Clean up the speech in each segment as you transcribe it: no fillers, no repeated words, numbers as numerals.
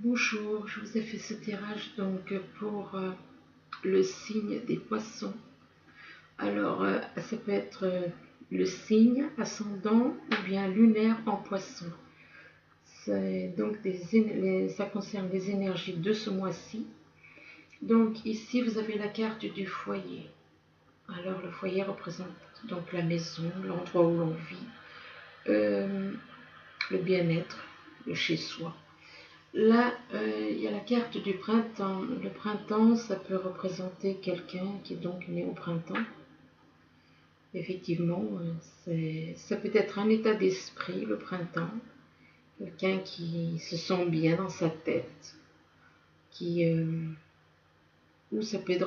Bonjour, je vous ai fait ce tirage donc pour le signe des poissons. Alors, ça peut être le signe ascendant ou bien lunaire en poisson. Donc ça concerne les énergies de ce mois-ci. Donc ici, vous avez la carte du foyer. Alors, le foyer représente donc la maison, l'endroit où l'on vit, le bien-être, le chez-soi. Là, il y a la carte du printemps. Le printemps, ça peut représenter quelqu'un qui est donc né au printemps. Effectivement, ça peut être un état d'esprit, le printemps. Quelqu'un qui se sent bien dans sa tête. Ou ça peut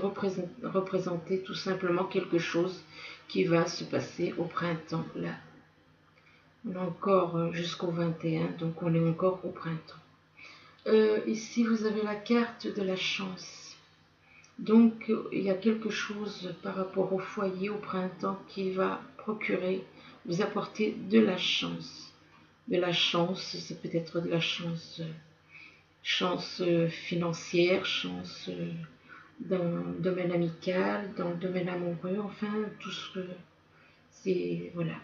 représenter tout simplement quelque chose qui va se passer au printemps. Là, on est encore jusqu'au 21, donc on est encore au printemps. Ici, vous avez la carte de la chance. Donc, il y a quelque chose par rapport au foyer, au printemps, qui va vous apporter de la chance. De la chance, ça peut être de la chance, financière, chance dans le domaine amical, dans le domaine amoureux, enfin, tout ce que c'est, voilà.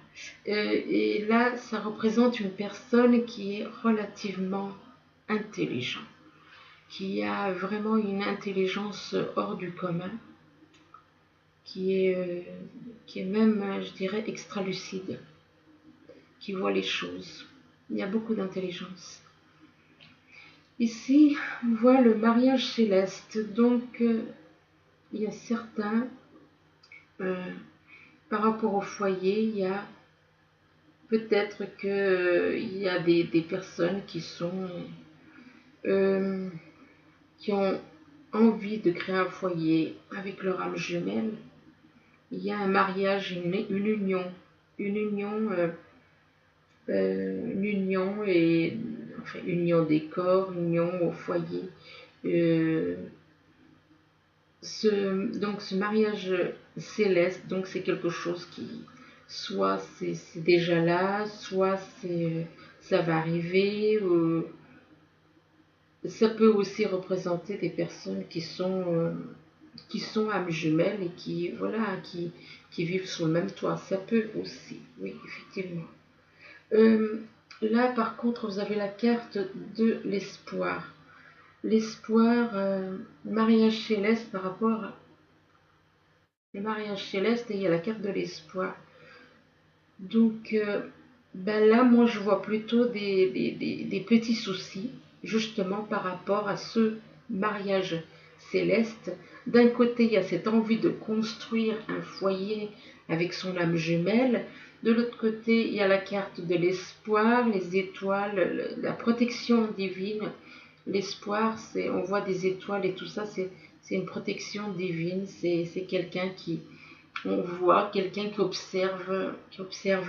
Et là, ça représente une personne qui est relativement intelligente, qui a vraiment une intelligence hors du commun, qui est même, je dirais, extra-lucide, qui voit les choses. Il y a beaucoup d'intelligence. Ici, on voit le mariage céleste. Donc, il y a certains, par rapport au foyer, il y a peut-être qu'il y a des personnes qui ont envie de créer un foyer avec leur âme jumelle. Il y a un mariage, une union, et enfin, union des corps, union au foyer. Donc ce mariage céleste, donc c'est quelque chose qui, soit c'est déjà là, soit ça va arriver. Ça peut aussi représenter des personnes qui sont âmes jumelles et qui vivent sous le même toit. Ça peut aussi, oui, effectivement. Là, par contre, vous avez la carte de l'espoir. L'espoir, mariage céleste par rapport au mariage céleste, et il y a la carte de l'espoir. Donc, là, moi, je vois plutôt des petits soucis, justement, par rapport à ce mariage céleste. D'un côté, il y a cette envie de construire un foyer avec son âme jumelle. De l'autre côté, il y a la carte de l'espoir, les étoiles, la protection divine. L'espoir, on voit des étoiles et tout ça, c'est une protection divine. C'est quelqu'un on voit quelqu'un qui observe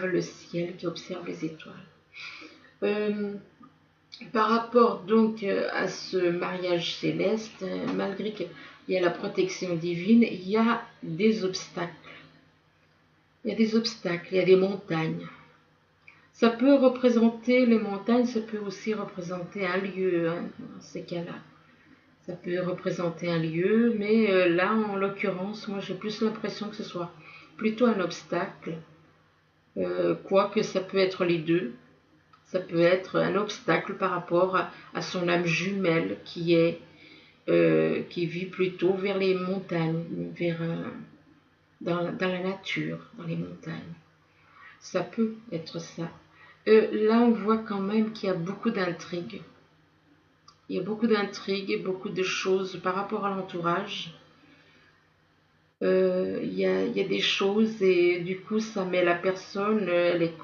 le ciel, qui observe les étoiles. Par rapport donc à ce mariage céleste, malgré qu'il y a la protection divine, il y a des obstacles. Il y a des obstacles, il y a des montagnes. Ça peut représenter, les montagnes, ça peut aussi représenter un lieu, hein, dans ces cas-là. Ça peut représenter un lieu, mais là, en l'occurrence, moi j'ai plus l'impression que ce soit plutôt un obstacle, quoique ça peut être les deux. Ça peut être un obstacle par rapport à son âme jumelle qui vit plutôt vers les montagnes, dans la nature, dans les montagnes. Ça peut être ça. Là, on voit quand même qu'il y a beaucoup d'intrigues. Il y a beaucoup d'intrigues et beaucoup de choses par rapport à l'entourage. Il y a des choses et du coup, ça met la personne, elle est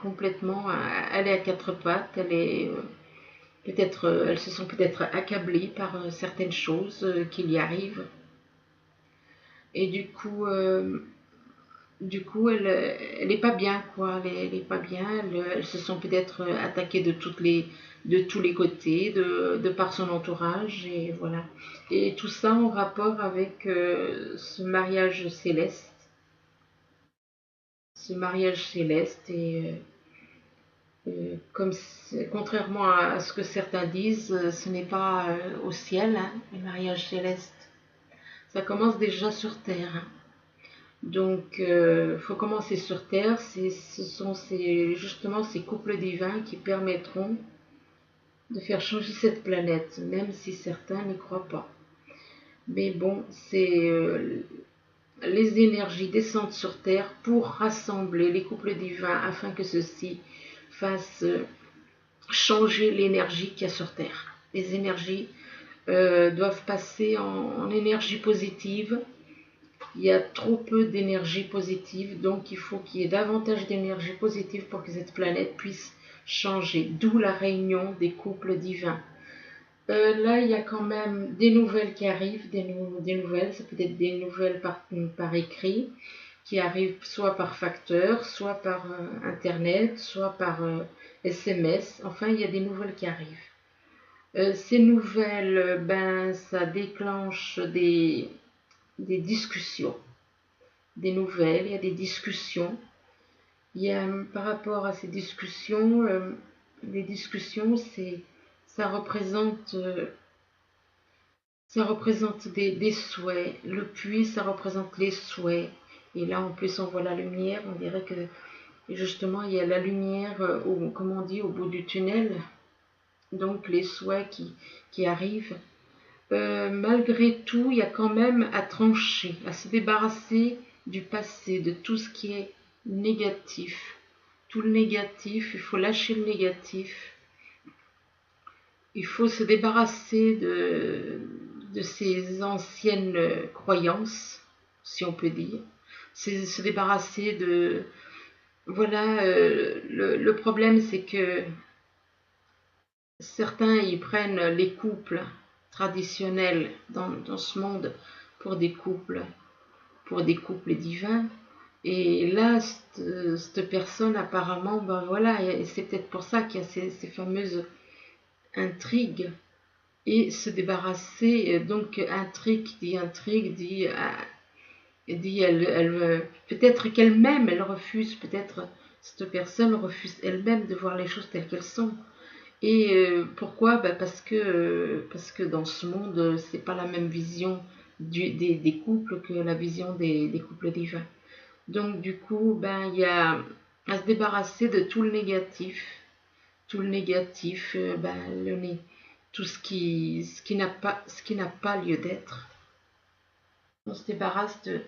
à quatre pattes, elles se sont peut-être accablées par certaines choses qui y arrivent. Et du coup elle n'est pas bien, quoi. Elle est pas bien. Elles se sont peut-être attaquées de tous les côtés, de par son entourage, et voilà. Et tout ça en rapport avec ce mariage céleste. Ce mariage céleste, Contrairement à ce que certains disent, ce n'est pas au ciel, hein, le mariage céleste. Ça commence déjà sur terre, hein. Donc, faut commencer sur terre. Ce sont justement ces couples divins qui permettront de faire changer cette planète, même si certains n'y croient pas. Mais bon, les énergies descendent sur terre pour rassembler les couples divins afin que ceux-ci fassent changer l'énergie qu'il y a sur terre. Les énergies doivent passer en énergie positive. Il y a trop peu d'énergie positive, donc il faut qu'il y ait davantage d'énergie positive pour que cette planète puisse changer, d'où la réunion des couples divins. Là, il y a quand même des nouvelles qui arrivent, des nouvelles, ça peut être des nouvelles par écrit, qui arrivent soit par facteur, soit par internet, soit par SMS, enfin il y a des nouvelles qui arrivent. Ces nouvelles, ben, ça déclenche des discussions, des nouvelles, il y a des discussions. Il y a par rapport à ces discussions, les discussions, ça représente, des souhaits. Le puits, ça représente les souhaits. Et là, en plus, on voit la lumière. On dirait que justement, il y a la lumière, comme on dit, au bout du tunnel. Donc, les souhaits qui arrivent. Malgré tout, il y a quand même à trancher, à se débarrasser du passé, de tout ce qui est négatif. Tout le négatif, il faut lâcher le négatif. Il faut se débarrasser de ces anciennes croyances, si on peut dire. Se débarrasser de... Voilà, le problème, c'est que certains, ils prennent les couples traditionnels dans ce monde pour des couples divins. Et là, cette personne, apparemment, ben voilà, et c'est peut-être pour ça qu'il y a ces fameuses intrigues. Et se débarrasser, donc intrigue dit peut-être qu'elle-même, elle refuse, peut-être cette personne refuse elle-même de voir les choses telles qu'elles sont. Et pourquoi? Parce que dans ce monde, c'est pas la même vision des couples que la vision des couples divins. Donc du coup, ben il y a à se débarrasser de tout le négatif, tout ce qui n'a pas lieu d'être. On se débarrasse de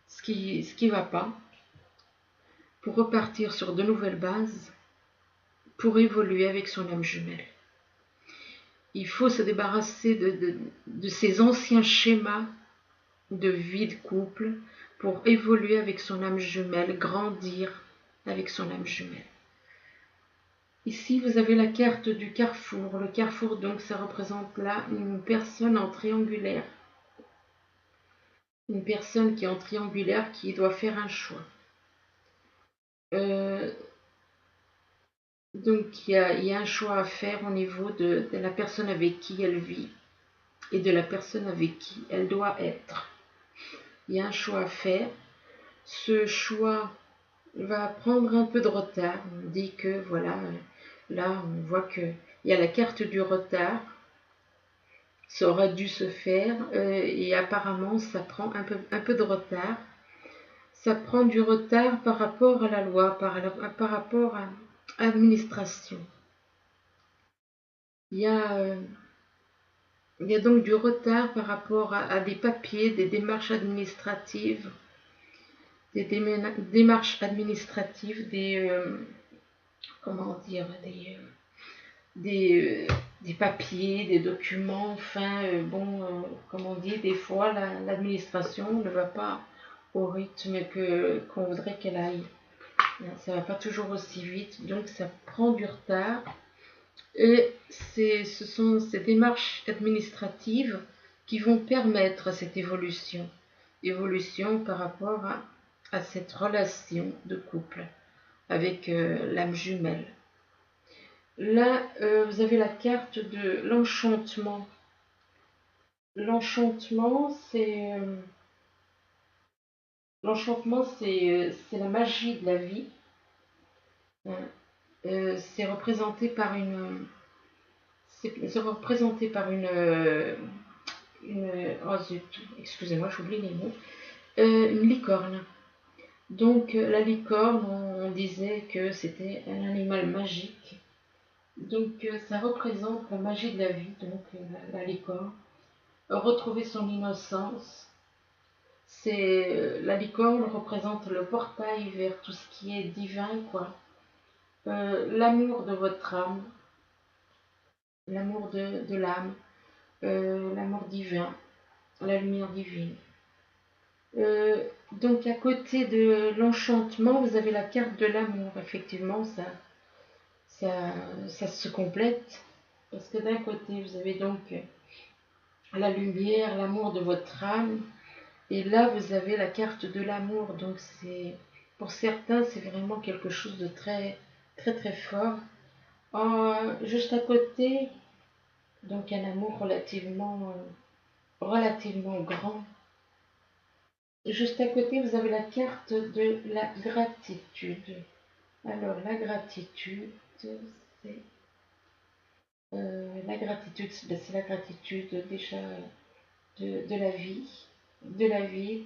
ce qui va pas pour repartir sur de nouvelles bases, pour évoluer avec son âme jumelle. Il faut se débarrasser de ces anciens schémas de vie de couple pour évoluer avec son âme jumelle, grandir avec son âme jumelle. Ici, vous avez la carte du carrefour. Le carrefour, donc, ça représente là une personne en triangulaire. Une personne qui est en triangulaire qui doit faire un choix. Donc, il y a un choix à faire au niveau de la personne avec qui elle vit et de la personne avec qui elle doit être. Il y a un choix à faire. Ce choix va prendre un peu de retard. On dit que, voilà, là, on voit qu'il y a la carte du retard. Ça aurait dû se faire et apparemment, ça prend un peu de retard. Ça prend du retard par rapport à la loi, par rapport à l'administration. Il y a donc du retard par rapport à des papiers, des démarches administratives, comment dire, des papiers, des documents, enfin, comme on dit, des fois, l'administration ne va pas au rythme qu'on voudrait qu'elle aille. Ça va pas toujours aussi vite, donc ça prend du retard. Et ce sont ces démarches administratives qui vont permettre cette évolution par rapport à cette relation de couple avec l'âme jumelle. Là, vous avez la carte de l'enchantement. L'enchantement, c'est la magie de la vie. c'est représenté par une... C'est représenté par oh zut, excusez-moi, j'oublie les mots. Une licorne. Donc la licorne, on disait que c'était un animal magique. Donc ça représente la magie de la vie, donc la licorne. Retrouver son innocence. La licorne représente le portail vers tout ce qui est divin, quoi. L'amour de votre âme, l'amour de l'âme, l'amour divin, la lumière divine. Donc à côté de l'enchantement, vous avez la carte de l'amour. Effectivement, ça se complète. Parce que d'un côté, vous avez donc la lumière, l'amour de votre âme. Et là, vous avez la carte de l'amour. Donc pour certains, c'est vraiment quelque chose de très, très, très fort. Juste à côté, donc un amour relativement grand. Juste à côté, vous avez la carte de la gratitude. Alors, la gratitude, c'est la gratitude, c'est la gratitude déjà de la vie,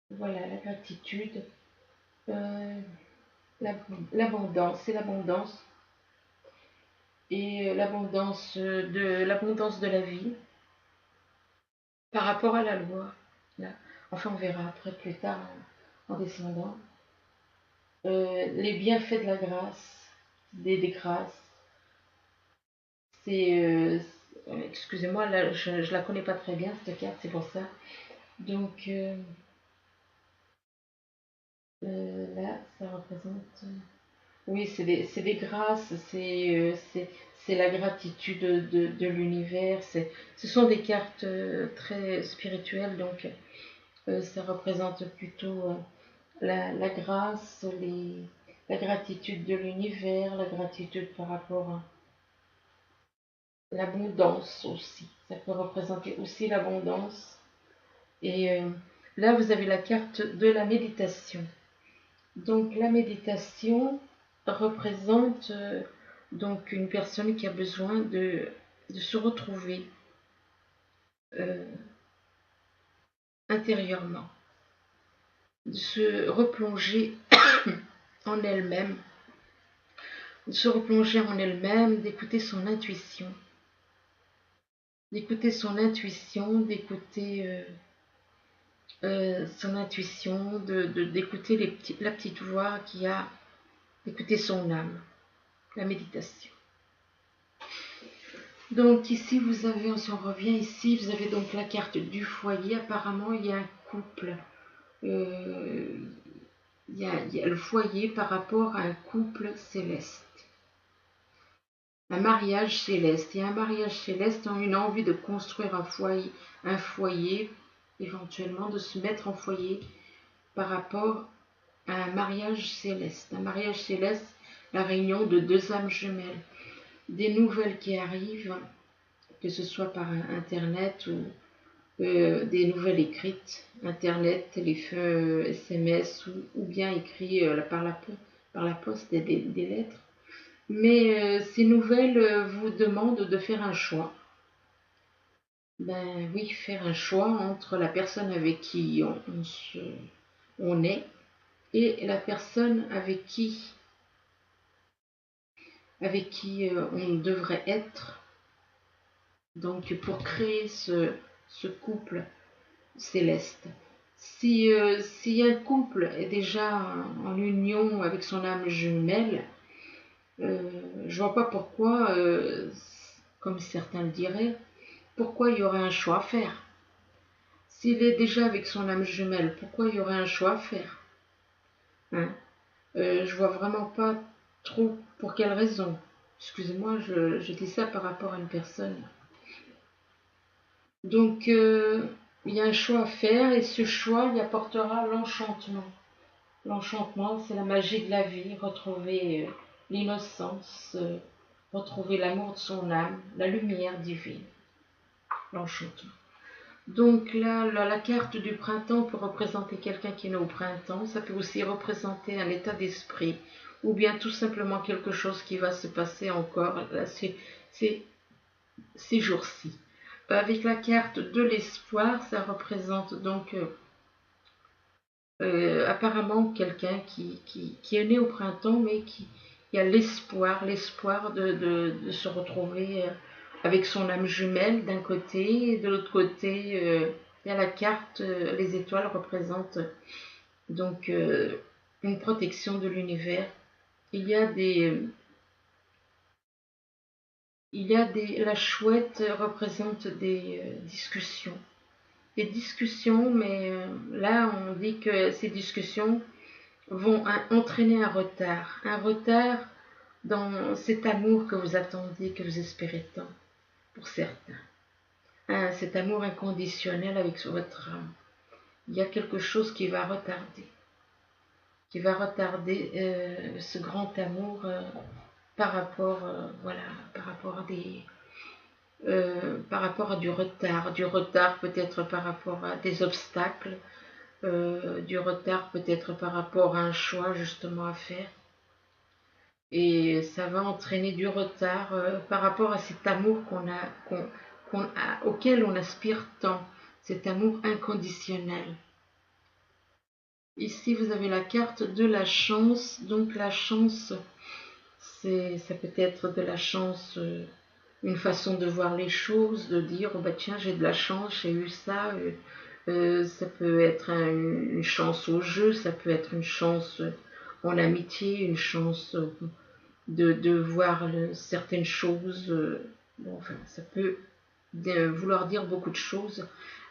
voilà, la gratitude, euh, l'abondance, c'est l'abondance et l'abondance de la vie par rapport à la loi. Là. Enfin, on verra après plus tard en descendant. Les bienfaits de la grâce, des grâces. Excusez-moi, là, je la connais pas très bien cette carte, c'est pour ça. Donc là, ça représente. Oui, c'est des grâces, c'est la gratitude de l'univers. Ce sont des cartes très spirituelles, donc ça représente plutôt la grâce, la gratitude de l'univers, la gratitude par rapport à l'abondance aussi. Ça peut représenter aussi l'abondance. Et là, vous avez la carte de la méditation. Donc la méditation représente donc une personne qui a besoin de se retrouver intérieurement, de se replonger en elle-même, d'écouter son intuition, d'écouter son intuition, d'écouter la petite voix qu'il y a, d'écouter son âme, la méditation. Donc ici, si on revient ici, vous avez donc la carte du foyer. Apparemment, il y a un couple. Il y a le foyer par rapport à un couple céleste. Un mariage céleste. Il y a un mariage céleste, une envie de construire un foyer, éventuellement de se mettre en foyer par rapport à un mariage céleste. Un mariage céleste, la réunion de deux âmes jumelles. Des nouvelles qui arrivent, que ce soit par Internet ou des nouvelles écrites, Internet, téléphone, SMS ou bien écrit par la poste des lettres. Mais ces nouvelles vous demandent de faire un choix. Ben oui, faire un choix entre la personne avec qui on est et la personne avec qui on devrait être. Donc pour créer ce couple céleste. Si un couple est déjà en union avec son âme jumelle, je vois pas pourquoi, comme certains le diraient, pourquoi il y aurait un choix à faire. S'il est déjà avec son âme jumelle, pourquoi il y aurait un choix à faire, hein? Je vois vraiment pas trop pour quelle raison. Excusez-moi, je dis ça par rapport à une personne. Donc, il y a un choix à faire et ce choix y apportera l'enchantement. L'enchantement, c'est la magie de la vie, retrouver l'innocence, retrouver l'amour de son âme, la lumière divine, l'enchantement. Donc là, la carte du printemps peut représenter quelqu'un qui est né au printemps. Ça peut aussi représenter un état d'esprit ou bien tout simplement quelque chose qui va se passer encore là, ces jours-ci. Avec la carte de l'espoir, ça représente donc apparemment quelqu'un qui est né au printemps, mais qui a l'espoir de se retrouver avec son âme jumelle d'un côté, et de l'autre côté, il y a la carte, les étoiles représentent donc une protection de l'univers. Il y a la chouette représente des discussions, mais là on dit que ces discussions vont entraîner un retard dans cet amour que vous attendiez, que vous espérez tant, pour certains. Cet amour inconditionnel avec votre âme. Il y a quelque chose qui va retarder ce grand amour par rapport, voilà, par rapport à du retard peut-être par rapport à des obstacles, du retard peut-être par rapport à un choix justement à faire. Et ça va entraîner du retard par rapport à cet amour auquel on aspire tant, cet amour inconditionnel. Ici, vous avez la carte de la chance. Donc la chance, ça peut être de la chance, une façon de voir les choses, de dire, oh bah tiens, j'ai de la chance, j'ai eu ça. Ça peut être une chance au jeu, ça peut être une chance en amitié, une chance de voir certaines choses. Bon, enfin, ça peut vouloir dire beaucoup de choses.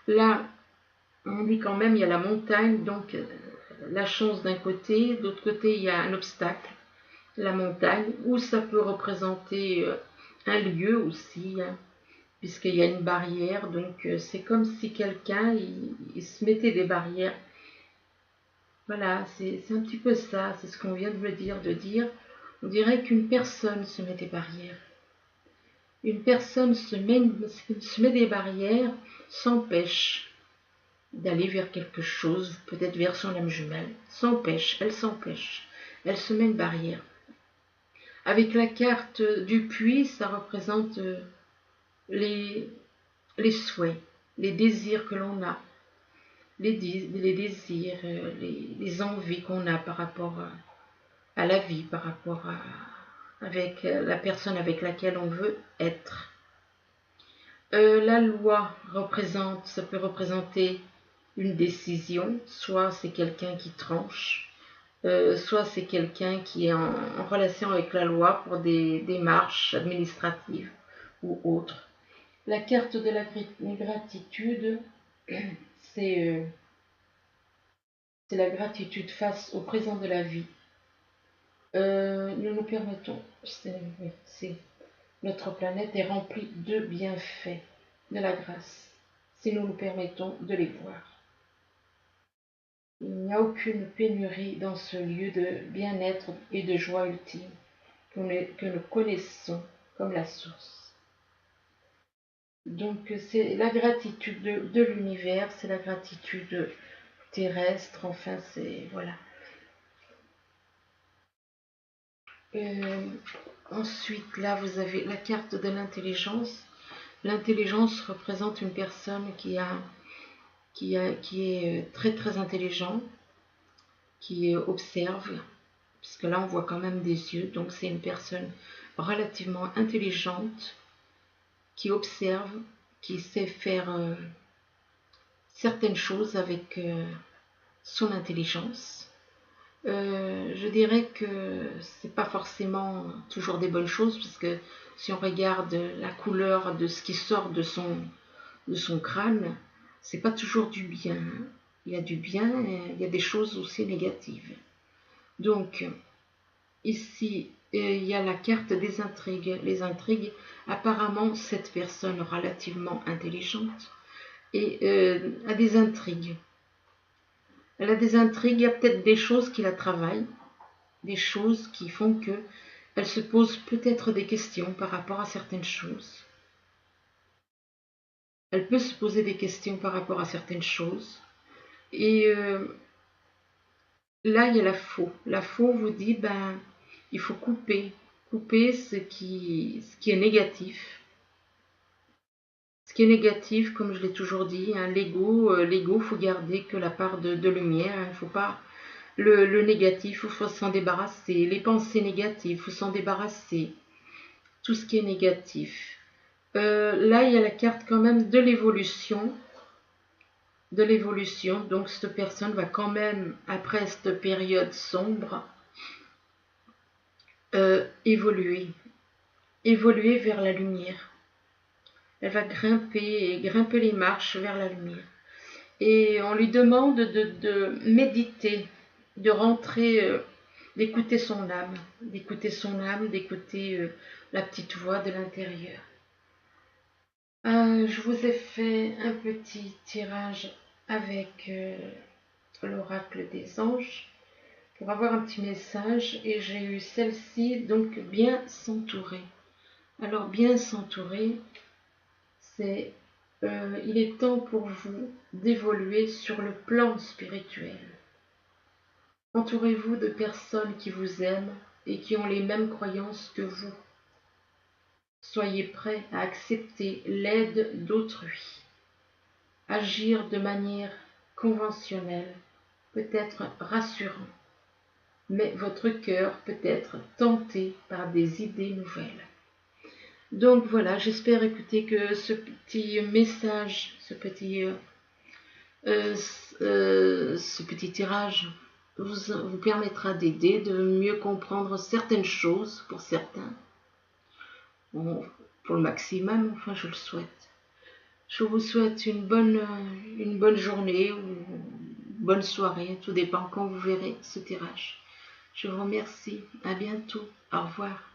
Là, on dit quand même, il y a la montagne, donc la chance d'un côté, de l'autre côté, il y a un obstacle, la montagne, ou ça peut représenter un lieu aussi, hein, puisqu'il y a une barrière, donc c'est comme si quelqu'un, il se mettait des barrières. Voilà, c'est un petit peu ça, c'est ce qu'on vient de me dire, on dirait qu'une personne se met des barrières. Une personne se met des barrières, s'empêche d'aller vers quelque chose, peut-être vers son âme jumelle, elle s'empêche, elle se met une barrière. Avec la carte du puits, ça représente les souhaits, les désirs que l'on a, les désirs, les envies qu'on a par rapport à la vie, par rapport avec la personne avec laquelle on veut être. La loi ça peut représenter une décision, soit c'est quelqu'un qui tranche, soit c'est quelqu'un qui est en relation avec la loi pour des démarches administratives ou autres. La carte de la gratitude, c'est la gratitude face au présent de la vie. Nous nous permettons, notre planète est remplie de bienfaits, de la grâce, si nous nous permettons de les voir. Il n'y a aucune pénurie dans ce lieu de bien-être et de joie ultime que nous connaissons comme la source. Donc c'est la gratitude de l'univers, c'est la gratitude terrestre, enfin c'est voilà. Ensuite là vous avez la carte de l'intelligence. L'intelligence représente une personne qui est très très intelligent, qui observe, puisque là on voit quand même des yeux, donc c'est une personne relativement intelligente, qui observe, qui sait faire certaines choses avec son intelligence. Je dirais que c'est pas forcément toujours des bonnes choses, parce que si on regarde la couleur de ce qui sort de son crâne, c'est pas toujours du bien. Il y a du bien et il y a des choses aussi négatives. Donc, ici, il y a la carte des intrigues. Les intrigues, apparemment, cette personne relativement intelligente a des intrigues. Elle a des intrigues, il y a peut-être des choses qui la travaillent, des choses qui font que elle se pose peut-être des questions par rapport à certaines choses. Elle peut se poser des questions par rapport à certaines choses. Et là, il y a la faux. La faux vous dit, ben, il faut couper. Couper ce qui est négatif. Ce qui est négatif, comme je l'ai toujours dit, hein, l'ego, faut garder que la part de lumière. Il ne faut pas le négatif, il faut s'en débarrasser. Les pensées négatives, il faut s'en débarrasser. Tout ce qui est négatif. Là, il y a la carte quand même de l'évolution. De l'évolution. Donc, cette personne va quand même, après cette période sombre, évoluer. Évoluer vers la lumière. Elle va grimper les marches vers la lumière. Et on lui demande de méditer, de rentrer, d'écouter son âme, d'écouter la petite voix de l'intérieur. Je vous ai fait un petit tirage avec l'oracle des anges pour avoir un petit message et j'ai eu celle-ci, donc bien s'entourer. Alors bien s'entourer, il est temps pour vous d'évoluer sur le plan spirituel. Entourez-vous de personnes qui vous aiment et qui ont les mêmes croyances que vous. Soyez prêts à accepter l'aide d'autrui. Agir de manière conventionnelle peut être rassurant, mais votre cœur peut être tenté par des idées nouvelles. Donc voilà, j'espère écouter que ce petit message, ce petit tirage vous permettra d'aider, de mieux comprendre certaines choses pour certains. Bon, pour le maximum, enfin je le souhaite. Je vous souhaite une bonne journée ou une bonne soirée, tout dépend quand vous verrez ce tirage. Je vous remercie, à bientôt, au revoir.